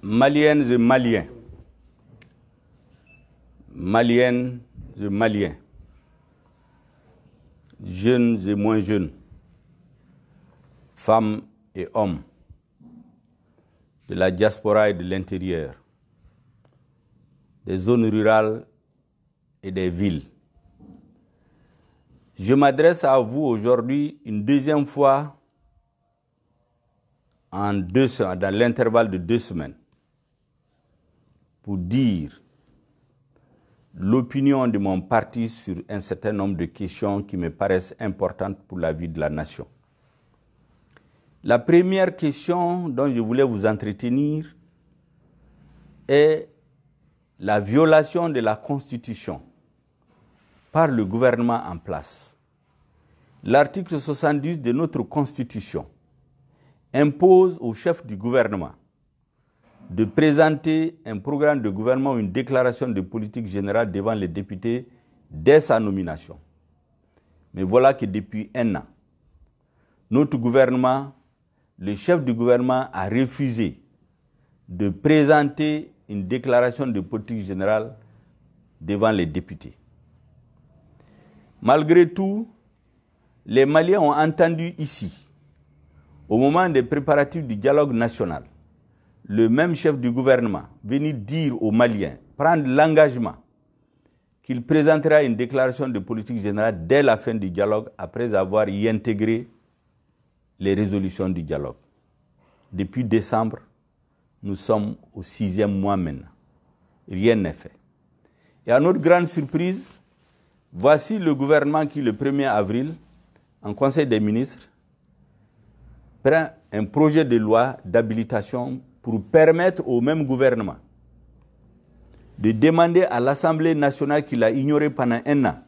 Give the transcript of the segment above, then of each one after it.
Maliennes et Maliens, Maliennes et Maliens, jeunes et moins jeunes, femmes et hommes, de la diaspora et de l'intérieur, des zones rurales et des villes. Je m'adresse à vous aujourd'hui une deuxième fois dans l'intervalle de 2 semaines pour dire l'opinion de mon parti sur un certain nombre de questions qui me paraissent importantes pour la vie de la nation. La première question dont je voulais vous entretenir est la violation de la Constitution par le gouvernement en place. L'article 70 de notre Constitution impose au chef du gouvernement de présenter un programme de gouvernement ou une déclaration de politique générale devant les députés dès sa nomination. Mais voilà que depuis 1 an, notre gouvernement, le chef du gouvernement a refusé de présenter une déclaration de politique générale devant les députés. Malgré tout, les Maliens ont entendu ici, au moment des préparatifs du dialogue national, le même chef du gouvernement venir dire aux Maliens, prendre l'engagement qu'il présentera une déclaration de politique générale dès la fin du dialogue, après avoir y intégré les résolutions du dialogue. Depuis décembre, nous sommes au 6e mois maintenant. Rien n'est fait. Et à notre grande surprise, voici le gouvernement qui, le 1er avril, en Conseil des ministres, prend un projet de loi d'habilitation pour permettre au même gouvernement de demander à l'Assemblée nationale qu'il a ignorée pendant 1 an,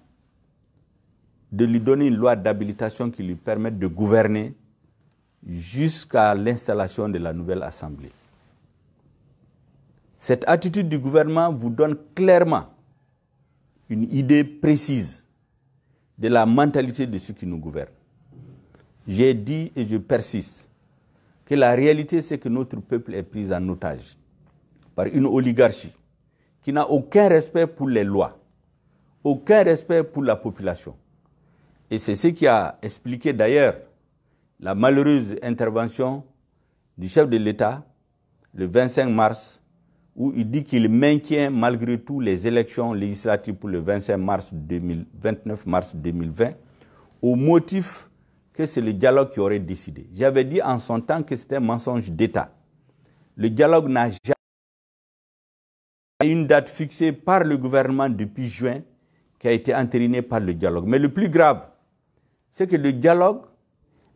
de lui donner une loi d'habilitation qui lui permette de gouverner jusqu'à l'installation de la nouvelle Assemblée. Cette attitude du gouvernement vous donne clairement une idée précise de la mentalité de ceux qui nous gouvernent. J'ai dit et je persiste que la réalité, c'est que notre peuple est pris en otage par une oligarchie qui n'a aucun respect pour les lois, aucun respect pour la population. Et c'est ce qui a expliqué d'ailleurs la malheureuse intervention du chef de l'État le 25 mars, où il dit qu'il maintient malgré tout les élections législatives pour le 29 mars 2020, au motif que c'est le dialogue qui aurait décidé. J'avais dit en son temps que c'était un mensonge d'État. Le dialogue n'a jamais une date fixée par le gouvernement depuis juin, qui a été entérinée par le dialogue. Mais le plus grave, c'est que le dialogue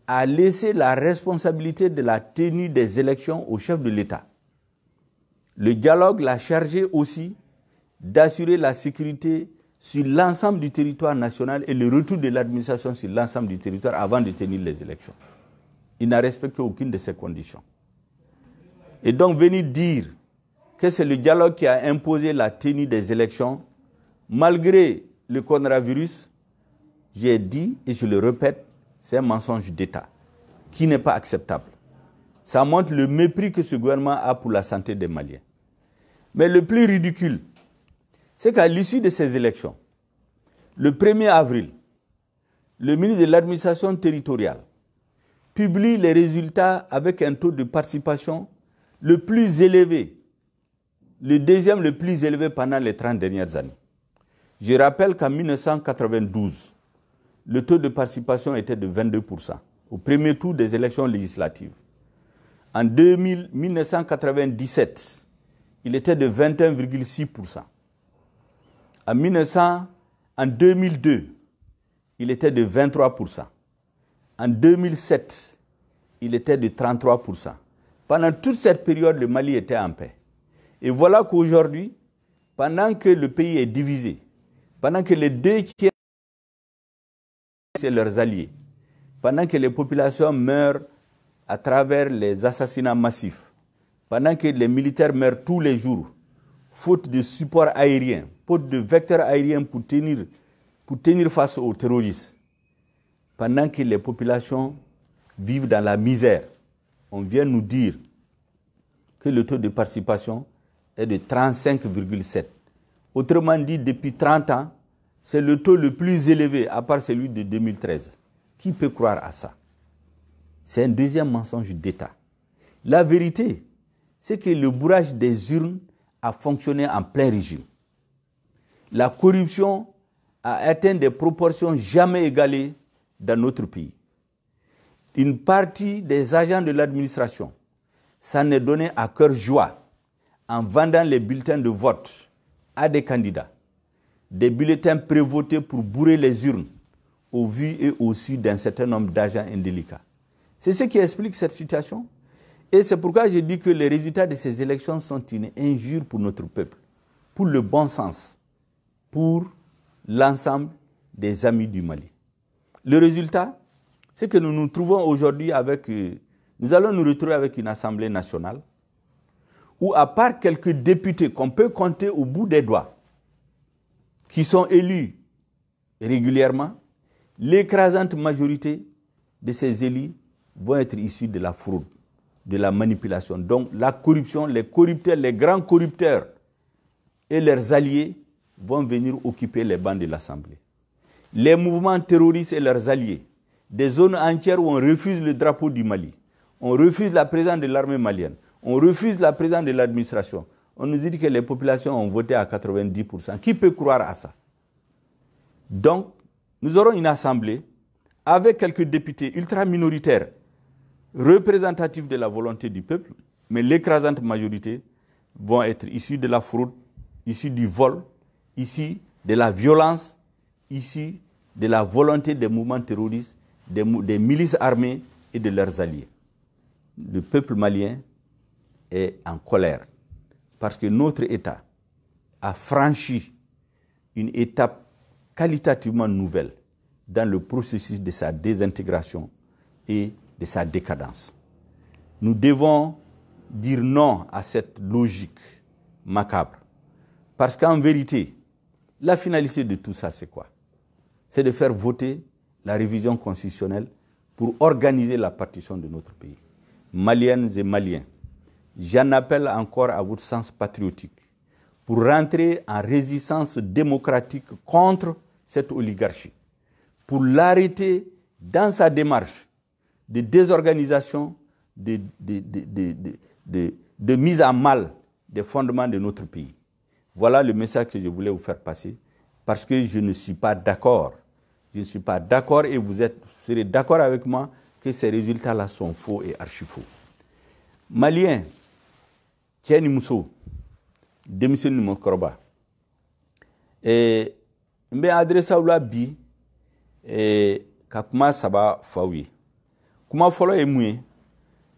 a laissé la responsabilité de la tenue des élections au chef de l'État. Le dialogue l'a chargé aussi d'assurer la sécurité sur l'ensemble du territoire national et le retour de l'administration sur l'ensemble du territoire avant de tenir les élections. Il n'a respecté aucune de ces conditions. Et donc venir dire que c'est le dialogue qui a imposé la tenue des élections, malgré le coronavirus, j'ai dit et je le répète, c'est un mensonge d'État qui n'est pas acceptable. Ça montre le mépris que ce gouvernement a pour la santé des Maliens. Mais le plus ridicule, c'est qu'à l'issue de ces élections, le 1er avril, le ministre de l'administration territoriale publie les résultats avec un taux de participation le plus élevé, le deuxième le plus élevé pendant les 30 dernières années. Je rappelle qu'en 1992, le taux de participation était de 22%, au premier tour des élections législatives. En 1997, il était de 21,6%. En 2002, il était de 23%. En 2007, il était de 33%. Pendant toute cette période, le Mali était en paix. Et voilà qu'aujourd'hui, pendant que le pays est divisé, pendant que les 2/3 c'est leurs alliés, pendant que les populations meurent à travers les assassinats massifs, pendant que les militaires meurent tous les jours, faute de support aérien, faute de vecteurs aériens pour tenir face aux terroristes, pendant que les populations vivent dans la misère, on vient nous dire que le taux de participation est de 35,7. Autrement dit, depuis 30 ans, c'est le taux le plus élevé, à part celui de 2013. Qui peut croire à ça? C'est un deuxième mensonge d'État. La vérité, c'est que le bourrage des urnes a fonctionné en plein régime. La corruption a atteint des proportions jamais égalées dans notre pays. Une partie des agents de l'administration s'en est donné à cœur joie en vendant les bulletins de vote à des candidats, des bulletins prévotés pour bourrer les urnes au vu et au su d'un certain nombre d'agents indélicats. C'est ce qui explique cette situation. Et c'est pourquoi je dis que les résultats de ces élections sont une injure pour notre peuple, pour le bon sens, pour l'ensemble des amis du Mali. Le résultat, c'est que nous nous trouvons aujourd'hui nous allons nous retrouver avec une Assemblée nationale où, à part quelques députés qu'on peut compter au bout des doigts, qui sont élus régulièrement, l'écrasante majorité de ces élus vont être issus de la fraude, de la manipulation. Donc la corruption, les corrupteurs, les grands corrupteurs et leurs alliés vont venir occuper les bancs de l'Assemblée. Les mouvements terroristes et leurs alliés, des zones entières où on refuse le drapeau du Mali, on refuse la présence de l'armée malienne, on refuse la présence de l'administration. On nous dit que les populations ont voté à 90%. Qui peut croire à ça? Donc, nous aurons une assemblée avec quelques députés ultra-minoritaires représentatifs de la volonté du peuple, mais l'écrasante majorité vont être issus de la fraude, issus du vol, issus de la violence, issus de la volonté des mouvements terroristes, des milices armées et de leurs alliés. Le peuple malien est en colère parce que notre État a franchi une étape qualitativement nouvelle dans le processus de sa désintégration et de sa décadence. Nous devons dire non à cette logique macabre. Parce qu'en vérité, la finalité de tout ça, c'est quoi? C'est de faire voter la révision constitutionnelle pour organiser la partition de notre pays. Maliennes et Maliens, j'en appelle encore à votre sens patriotique pour rentrer en résistance démocratique contre cette oligarchie, pour l'arrêter dans sa démarche de désorganisation, de mise à mal des fondements de notre pays. Voilà le message que je voulais vous faire passer, parce que je ne suis pas d'accord. Je ne suis pas d'accord et vous serez d'accord avec moi que ces résultats-là sont faux et archi-faux. Maliens, Tieni Mousso, démissionne de mon corba. Et je vais adresser à bi et kakuma saba fawi. Kuma folo e mouye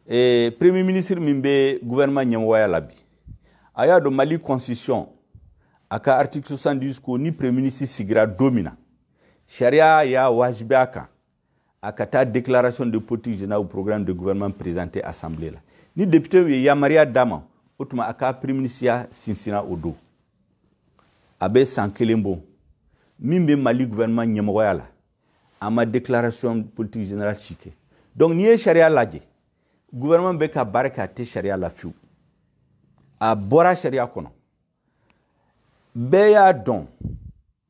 et premier ministre mimbe gouvernement nyamwaya labi. Aya do Mali constitution aka article 70 ko ni premier ministre sigira domina. Sharia ya wajibaka akata déclaration de politique générale au programme de gouvernement présenté à l'Assemblée là. Ni député ya Maria Dama otuma aka premier ministre ya sinsina odo. Abe sankelembo mimbe Mali gouvernement nyamwaya la ama déclaration politique générale chique. Donc ni sharia ladje gouvernement be ka baraka te sharia la fiu a bora sharia kono be ya don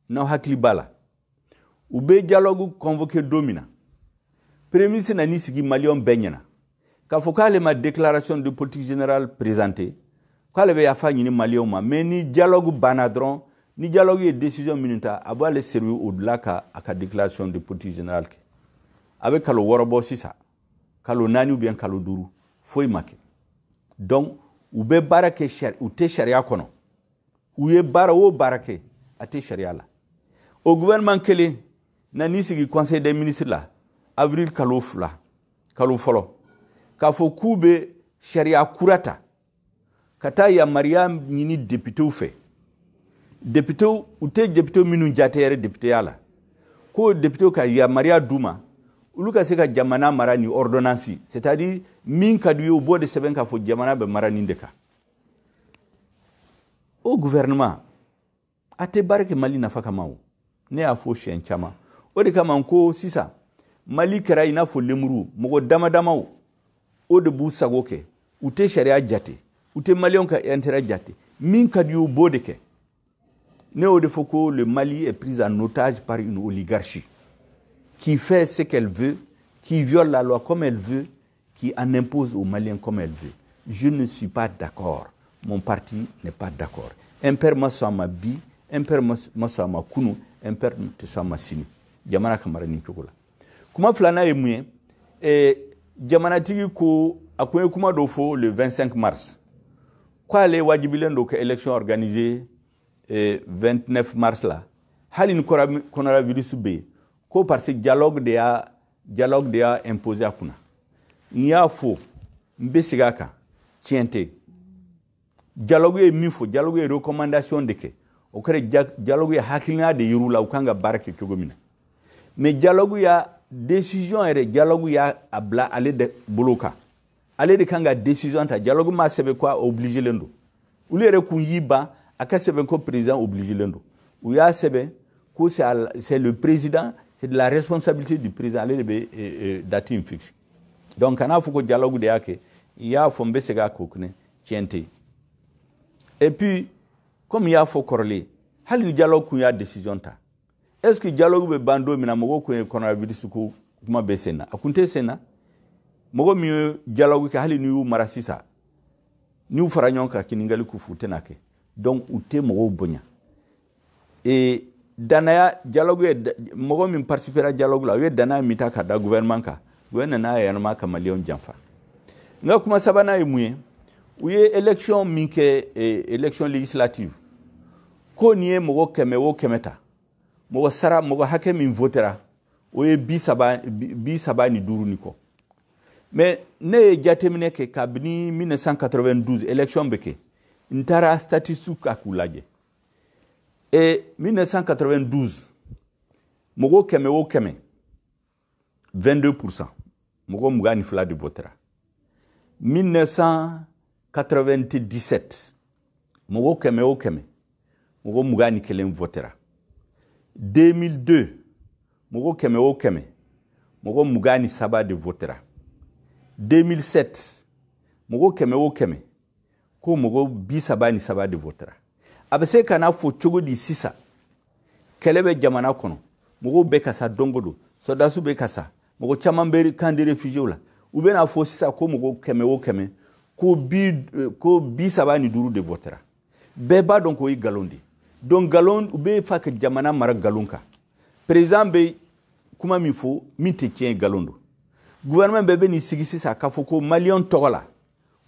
na hakli bala ou be dialogue convoqué domina premier ministre na ni sigi malion benyana ka fokale ma déclaration de politique générale présentée kale be ya fa ni malion ma mais ni dialogue banadron ni dialogue et décision minute abo le servir au-delà ka aka déclaration de politique générale avec kalo worobo sisa kalo nani ou bien kalo duru foi make donc ou be barake shar ou te sharia kono ou ye bara wo barake ate sharia la au gouvernement kele na nisigi conseil des ministres là avril kalo fla kalo folo ka fo kube sharia kurata kata ya mariam ni député ou fait député ou te député minu jatere député yala ko député ka ya maria duma uluka seka jamana mara ni ordonnance c'est-à-dire min kadu yo bo de seben ka fo jamana be mara ni ndeka au gouvernement ate barke Mali nafaka mawo ne a fo shen chama o de kama ko sisa Mali kera ina fo lemuru mogo dama dama o de bu sagoke ute sharia jate ou te malien ka intérêt jate min ka di bodeke ne o de foko le Mali est pris en otage par une oligarchie qui fait ce qu'elle veut, qui viole la loi comme elle veut, qui en impose aux Maliens comme elle veut. Je ne suis pas d'accord. Mon parti n'est pas d'accord. Imper masama bi, imper masama kunu, imper masama sini. Jamana kamara ni chokola. Kuma flana e mouye, jamana tigi ko akwenye kuma dofo le 25 mars. Kwa le wajibilendo ke élection organisée 29 mars là. Hali ni coronavirus be. Ko parce que dialogue de a imposé akuna. Nya fo mbesigaka tiente. Dialogue e mifo, dialogue e recommandation de ke. O kare dialogue e hakilina de yurula ukanga barake kogomina. Mais dialogue ya décision et dialogue ya abla ale de boloka. Ale de kanga décision ta dialogue ma sebe quoi obligé lendo. Ule re kunyiba aka sebe ko président obligé lendo. Ou ya sebe ko c'est le président, c'est de la responsabilité du président ale de datim fixe. Donc kana fuko dialogue de yake ya fo mbesega kokune tiente. Et puis comme ya fo corrélé, hal ni dialogue ku ya décision ta. Est-ce que dialogue be bando mina mogo ko coronavirus ko kuma be sena akunte sena mogo mi dialogue ka hali ni marasisa ni faranyon ka kiningali ku futenake donc ute mogo bonya et danaya dialogue mogo mi participer à dialogue la we dana mitaka da gouvernement ka gouvernement ya ma ka malion janfa nga kuma sabana yimuye uye élection minke élection législative ko nié mogo keme wo kemeta mogo sara mogo hake min votera oye bi saba ni duru niko mais ne jatemine ke kabini 1992 élection beke ntara statistique akulaje et 1992 mogo keme wo keme 22% mogo mugani fla de votera 1997 mogo keme wo keme mogo mugani kelen votera 2002 mogo keme o keme mogo mugani saba de votera 2007 mogo keme o keme ko mogo bi saba ni saba de votera abese kana fo chogo di sisa kelebe jamana kono mogo be kasa dongodo sodasu be kasa mogo chamamberi kandi refugee la ube na fo sisa ko mogo keme o keme ko bi saba ni duru de votera beba donc o galondi donc galon ube fa ke jamana mara galonka président be kuma mi fo mi te tien galondo gouvernement be ni sigisi sa ka fo ko malien togola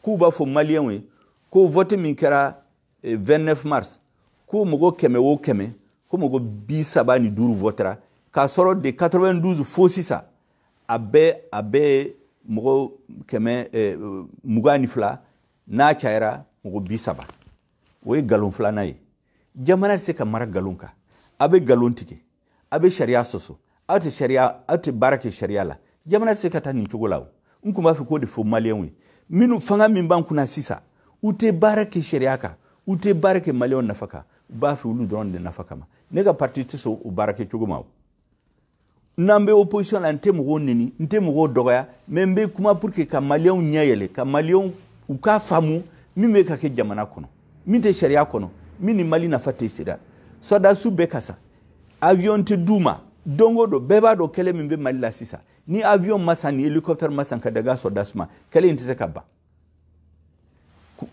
ku ba fo malien we ko vote min kera 29 mars ko mogo keme wo keme ko mogo bi sabani duru votera ka soro de 92 fo sisa abe mogo keme mugani fla na chaira mogo bi saba we galon fla nayi jamana se ka mara galonka abe galontike abe sharia soso ate sharia ate barake sharia la jamana se ka tani chugolaw nkuma fi ko de fo malien we minu fanga min ban kuna sisa ute barake sharia ka ute barake malien nafaka ba fi ulu drone de nafaka ma nega parti so u barake chugumaw nambe opposition la ntemo nini ntemo dogoya membe kuma pour que ka malien nyayele ka malien u ka famu mime ka ke jamana kono minte sharia kono mini mali na fate sida soda su bekasa avion te duma dongo do beba do kele mimbe mali la sisa ni avion masani helicopter masan ka daga soda suma kele intese kaba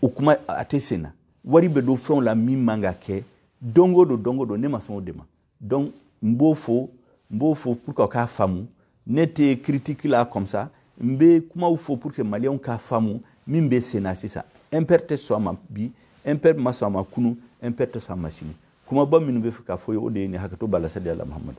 ukuma atesena wari be do front la mimanga ke dongo do ne mason dema donc mbofo pour ka famu nete critique là comme ça mbe kuma ufo pour que malien ka famu mimbe sena sisa imperte so ma bi imper masama kunu imper to sa machine kuma ba minu be fika foyo o de ni hakato bala sadi Allah Muhammad